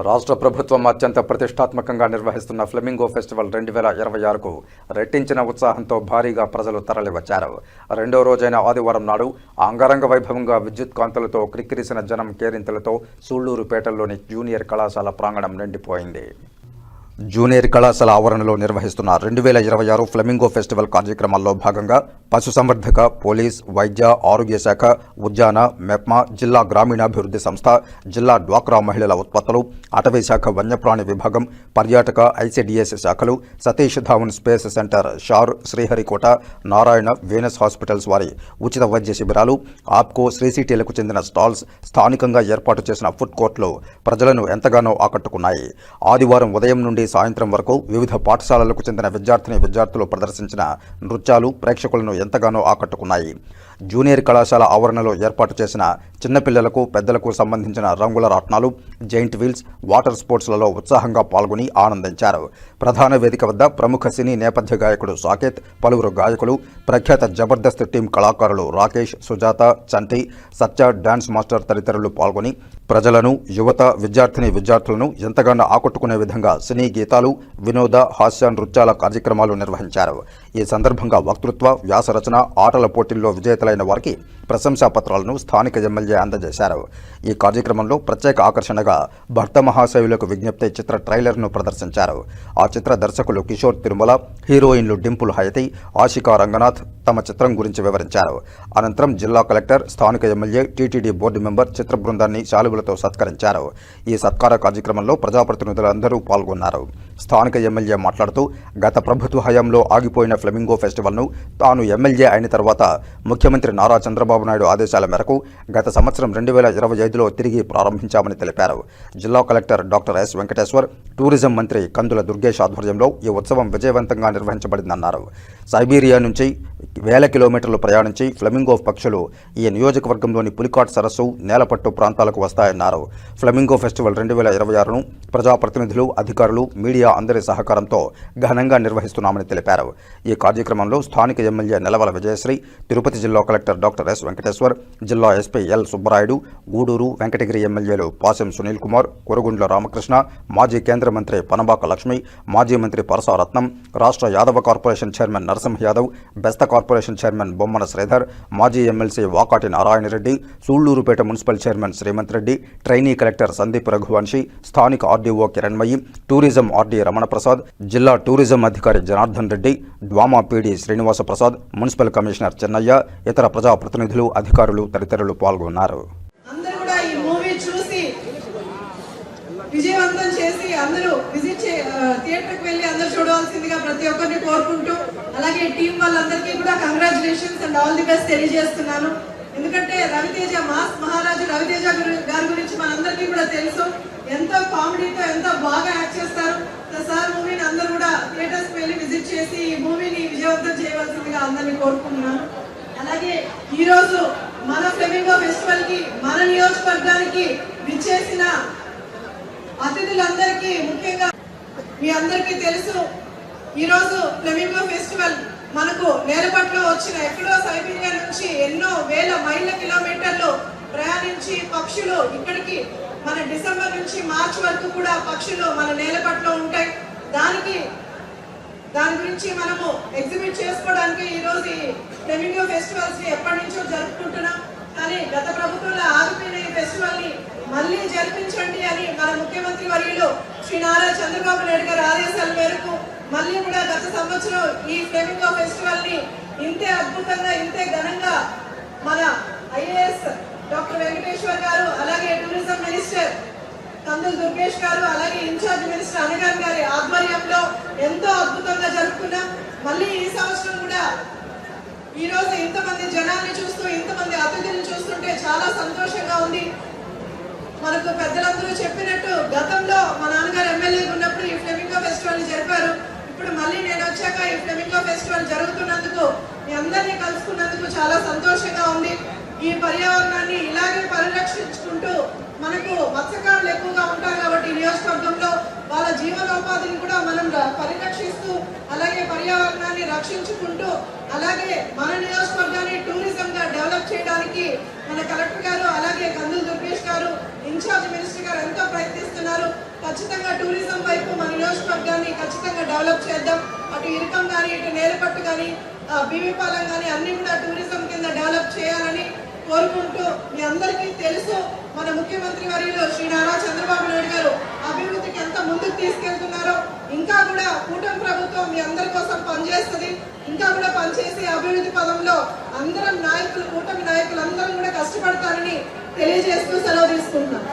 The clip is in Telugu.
రాష్ట్ర ప్రభుత్వం అత్యంత ప్రతిష్టాత్మకంగా నిర్వహిస్తున్న ఫ్లెమింగో ఫెస్టివల్ 2026కు రెట్టించిన ఉత్సాహంతో భారీగా ప్రజలు తరలివచ్చారు. రెండో రోజైన ఆదివారం నాడు అంగరంగ వైభవంగా విద్యుత్ కాంతులతో క్రిక్కిరిసిన జనం కేరింతలతో సూళ్లూరుపేటలోని జూనియర్ కళాశాల ప్రాంగణం నిండిపోయింది. జూనియర్ కళాశాల ఆవరణలో నిర్వహిస్తున్న 2026 ఫ్లెమింగో ఫెస్టివల్ కార్యక్రమాల్లో భాగంగా పశుసంవర్ధక, పోలీస్, వైద్య, ఆరోగ్య శాఖ, ఉద్యాన, మెప్మా, జిల్లా గ్రామీణాభివృద్ధి సంస్థ, జిల్లా డ్వాక్రా మహిళల ఉత్పత్తులు, అటవీ శాఖ వన్యప్రాణి విభాగం, పర్యాటక, ఐసిడిఎస్ శాఖలు, Satish Dhawan space centre, SHAR, Sriharikota, Narayana, Venus hospitals వారి ఉచిత వైద్య శిబిరాలు, ఆప్కో, శ్రీసిటీలకు చెందిన స్టాల్స్, స్థానికంగా ఏర్పాటు చేసిన ఫుడ్ కోర్టులు ప్రజలను ఎంతగానో ఆకట్టుకున్నాయి. ఆదివారం ఉదయం నుండి సాయంత్రం వరకు వివిధ పాఠశాలలకు చెందిన విద్యార్థులు ప్రదర్శించిన నృత్యాలు ప్రేక్షకులను ఎంతగానో ఆకట్టుకున్నాయి. జూనియర్ కళాశాల ఆవరణలో ఏర్పాటు చేసిన చిన్నపిల్లలకు, పెద్దలకు సంబంధించిన రంగుల రాట్నాలు, జైంట్ వీల్స్, వాటర్ స్పోర్ట్స్లలో ఉత్సాహంగా పాల్గొని ఆనందించారు. ప్రధాన వేదిక వద్ద ప్రముఖ సినీ నేపథ్య గాయకుడు సాకేత్, పలువురు గాయకులు, ప్రఖ్యాత జబర్దస్త్ టీం కళాకారులు రాకేష్, సుజాత, చంటి, సత్య, డాన్స్ మాస్టర్ తదితరులు పాల్గొని ప్రజలను, యువత, విద్యార్థులను ఎంతగానో ఆకట్టుకునే విధంగా సినీ గీతాలు, వినోద, హాస్య, నృత్యాల కార్యక్రమాలు నిర్వహించారు. ఈ సందర్భంగా వక్తృత్వ, వ్యాసరచన, ఆటల పోటీల్లో విజేతలైన వారికి ప్రశంసా పత్రాలను స్థానిక ఎమ్మెల్యే అందజేశారు. ఈ కార్యక్రమంలో ప్రత్యేక ఆకర్షణగా భర్త మహాశయులకు విజ్ఞప్తి చిత్ర ట్రైలర్ను ప్రదర్శించారు. ఆ చిత్ర దర్శకులు కిషోర్ తిరుమల, హీరోయిన్లు డింపుల్ హయతి, ఆషికా రంగనాథ్ తమ చిత్రం గురించి వివరించారు. అనంతరం జిల్లా కలెక్టర్, స్థానిక ఎమ్మెల్యే, టీటీడీ బోర్డు మెంబర్ చిత్ర బృందాన్ని శాలువలతో సత్కరించారు. ఈ సత్కార కార్యక్రమంలో ప్రజాప్రతినిధులందరూ పాల్గొన్నారు. స్థానిక ఎమ్మెల్యే మాట్లాడుతూ గత ప్రభుత్వ హయాంలో ఆగిపోయిన ఫ్లెమింగో ఫెస్టివల్ను తాను ఎమ్మెల్యే అయిన తర్వాత ముఖ్యమంత్రి నారా చంద్రబాబు నాయుడు ఆదేశాల మేరకు గత సంవత్సరం 2025లో తిరిగి ప్రారంభించామని తెలిపారు. జిల్లా collector doctor yes Venkateshwar, tourism మంత్రి కందుల దుర్గేష్ ఆధ్వర్యంలో ఈ ఉత్సవం విజయవంతంగా నిర్వహించబడిందన్నారు. సైబీరియా నుంచి వేల కిలోమీటర్లు ప్రయాణించి ఫ్లెమింగో పక్షులు ఈ నియోజకవర్గంలోని పులికాట్ సరస్సు, నేలపట్టు ప్రాంతాలకు వస్తాయన్నారు. ఫ్లెమింగో ఫెస్టివల్ 2026ను ప్రజాప్రతినిధులు, అధికారులు, మీడియా అందరి సహకారంతో ఘనంగా నిర్వహిస్తున్నామని తెలిపారు. ఈ కార్యక్రమంలో స్థానిక ఎమ్మెల్యే నెలవల విజయశ్రీ, తిరుపతి జిల్లా కలెక్టర్ డాక్టర్ ఎస్ వెంకటేశ్వర్, జిల్లా ఎస్పీ ఎల్ సుబ్బరాయుడు, గూడూరు, వెంకటగిరి ఎమ్మెల్యేలు పాసెం సునీల్ కుమార్, కొరుగుండ్ల రామకృష్ణ, మాజీ కేంద్ర మంత్రి పనబాక లక్ష్మి, మాజీ మంత్రి పరసారత్నం, రాష్ట్ర Yadava corporation chairman Narasimha Yadav, Besta corporation chairman Bommana Sridhar, మాజీ MLC Vakati Narayanareddy, Sullurpeta municipal chairman Srimanth Reddy, trainee collector Sandeep Raghuvamshi, స్థానిక RDO Kiranmayi, tourism RD Ramana Prasad, జిల్లా టూరిజం అధికారి Janardhan Reddy, DWAMA PD Srinivasa Prasad, municipal commissioner Chennaiah, ఇతర ప్రజాప్రతినిధులు, అధికారులు తదితరులు పాల్గొన్నారు. విజయవంతం చేసి అందరూ థియేటర్కి వెళ్ళి అందరూ చూడవలసిందిగా ప్రతి ఒక్కరిని కోరుకుంటూ, అలాగే టీం వాళ్ళందరికీ కూడా congratulations and all the best తెలియజేస్తున్నాను. ఎందుకంటే రవితేజ, మాస్ మహారాజు రవితేజ గారి గురించి మనందరికీ కూడా తెలుసు. ఎంతో కామెడీతో ఎంతో బాగా యాక్ట్ చేస్తారు. సార్ మూవీని అందరూ కూడా థియేటర్స్కి వెళ్ళి విజిట్ చేసి ఈ మూవీని విజయవంతం చేయవలసిందిగా అందరినీ కోరుకుంటున్నాను. అలాగే ఈరోజు మన ఫ్లెమింగో ఫెస్టివల్ కి, మన నియోజకవర్గానికి విచ్చేసిన అతిథులందరికీ, ముఖ్యంగా మీ అందరికీ తెలుసు, ఈరోజు ఫ్లెమింగో ఫెస్టివల్ మనకు నేలపట్లో వచ్చిన, ఎక్కడో సైబీరియా నుంచి ఎన్నో వేల మైళ్ళ కిలోమీటర్లు ప్రయాణించి పక్షులు ఇక్కడికి మన డిసెంబర్ నుంచి మార్చ్ వరకు కూడా పక్షులు మన నేలపట్లో ఉంటాయి. దాని గురించి మనము ఎగ్జిబిట్ చేసుకోవడానికి ఈరోజు ఈ ఫ్లెమింగో ఫెస్టివల్స్ ని ఎప్పటి నుంచో జరుపుకుంటున్నాం. కానీ గత ప్రభుత్వంలో ఆగిపోయిన ఈ ఫెస్టివల్ ని మళ్ళీ జరిపించండి అని మన ముఖ్యమంత్రి వర్యులు శ్రీ నారా చంద్రబాబు నాయుడు గారి ఆదేశాల మేరకు మళ్ళీ కూడా గత సంవత్సరం ఈ ఫ్లెమింగో ఫెస్టివల్ ని ఇంతే అద్భుతంగా, ఇంతే ఘనంగా మన ఐఏఎస్ డాక్టర్ వెంకటేశ్వర్ గారు, అలాగే టూరిజం మినిస్టర్ కందుల దుర్గేష్ గారు, అలాగే ఇన్ఛార్జ్ మినిస్టర్ అనగాన్ గారి ఆధ్వర్యంలో ఎంతో అద్భుతంగా జరుపుకున్నాం. మళ్ళీ ఈ సంవత్సరం కూడా ఈ రోజు ఇంతమంది జనాన్ని చూస్తూ, ఇంతమంది అతిథులను చూస్తుంటే చాలా సంతోషంగా ఉంది. మనకు పెద్దలందరూ చెప్పినట్టు గతంలో మా నాన్నగారు ఎమ్మెల్యేగా ఉన్నప్పుడు ఈ ఫ్లెమింగో ఫెస్టివల్ జరిపారు. ఇప్పుడు మళ్ళీ నేను వచ్చాక ఈ ఫ్లెమింగో ఫెస్టివల్ జరుగుతున్నందుకు, మీ అందరినీ కలుసుకున్నందుకు చాలా సంతోషంగా ఉంది. ఈ పర్యావరణాన్ని ఇలాగే పరిరక్షించుకుంటూ, మనకు మత్స్యకారులు ఎక్కువగా ఉంటారు కాబట్టి నియోజకవర్గంలో వాళ్ళ జీవనోపాధిని కూడా మనం పరిరక్షిస్తూ, అలాగే పర్యావరణాన్ని రక్షించుకుంటూ, అలాగే మన నియోజకవర్గాన్ని టూరిజం గా డెవలప్ చేయడానికి మన కలెక్టర్ గారు, అలాగే కందుల దుర్గేష్ గారు, ఇన్ఛార్జ్ మినిస్టర్ గారు ఎంతో ప్రయత్నిస్తున్నారు. ఖచ్చితంగా టూరిజం వైపు మన నియోజకవర్గాన్ని ఖచ్చితంగా డెవలప్ చేద్దాం. అటు ఇరకం కానీ, ఇటు నేలపట్టు కానీ, బీవీపాలెం కానీ అన్ని కూడా టూరిజం కింద డెవలప్ చేయాలని కోరుకుంటూ, మీ అందరికీ తెలుసు మన ముఖ్యమంత్రి వర్యులు శ్రీ నారా చంద్రబాబు నాయుడు గారు అభివృద్ధికి ఎంత ముందుకు తీసుకెళ్తున్నారో, ఇంకా కూడా కూటమి ప్రభుత్వం మీ అందరి కోసం పనిచేస్తుంది. ఇంకా కూడా పనిచేసి అభివృద్ధి పదంలో అందరం నాయకులు, కూటమి నాయకులు అందరం కూడా కష్టపడతారని తెలియజేస్తూ సెలవు తీసుకుంటున్నాం.